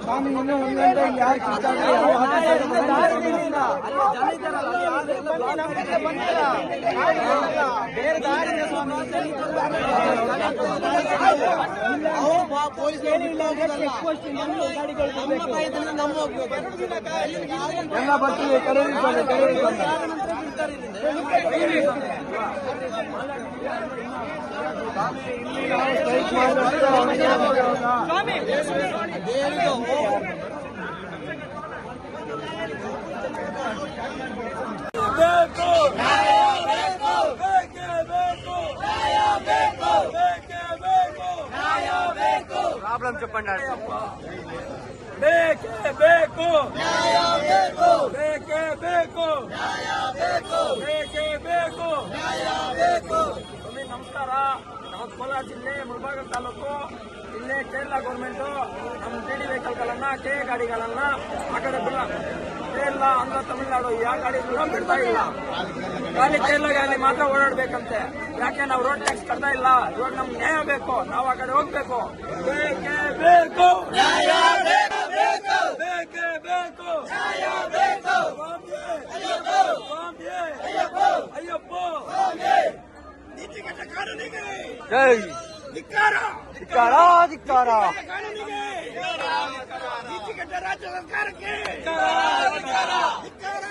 ಸ್ವಾಮಿ ಇನ್ನೂ ಒಂದು ಗಂಟೆ ಯಾರು ಕಿತ್ತಾದ್ರೆ ಬೇರೆ ದಾರಿನ ಸ್ವಾಮಿ ಎಲ್ಲ ಬರ್ತೀವಿ ಕರೆಯಲ್ಲಿ ಪ್ರಾಬ್ಲಮ್ చెప్పండి ಬೇಕೇ ಬೇಕು ಬೇಕೇ ಬೇಕು ಬೇಕೇ ಬೇಕು ನಮಸ್ಕಾರ. ನಮ್ಮ ಕೋಲಾರ ಜಿಲ್ಲೆ ಮುಳಬಾಗ ತಾಲೂಕು ಇಲ್ಲೇ ಕೇರಳ ಗೌರ್ಮೆಂಟ್ ನಮ್ಮ ಡಿ ವೆಹಿಕಲ್ಗಳನ್ನ ಕೆ ಗಾಡಿಗಳನ್ನ ಆ ಕಡೆ ಕೇರಳ ಆಂಧ್ರ ತಮಿಳುನಾಡು ಯಾವ ಗಾಡಿಗಳನ್ನ ಬಿಡ್ತಾ ಇಲ್ಲ. ಖಾಲಿ ಕೇರಳ ಗಾಡಿ ಮಾತ್ರ ಓಡಾಡ್ಬೇಕಂತೆ. ಯಾಕೆ ನಾವು ರೋಡ್ ಟ್ಯಾಕ್ಸ್ ಕಟ್ತಾ ಇಲ್ಲ. ಇವಾಗ ನಮ್ಗೆ ನ್ಯಾಯ ಬೇಕು, ನಾವು ಆ ಕಡೆ ಹೋಗ್ಬೇಕು. ಬೇಕೇ ಬೇಕು ಬೇಕೇ ಬೇಕು ಅಯ್ಯಪ್ಪ ಜೈ ಧಿಕ್ಕಾರ ಧಿಕ್ಕಾರ ಧಿಕ್ಕಾರ ರಾಜ್ಯ ಸರ್ಕಾರಕ್ಕೆ ಧಿಕ್ಕಾರ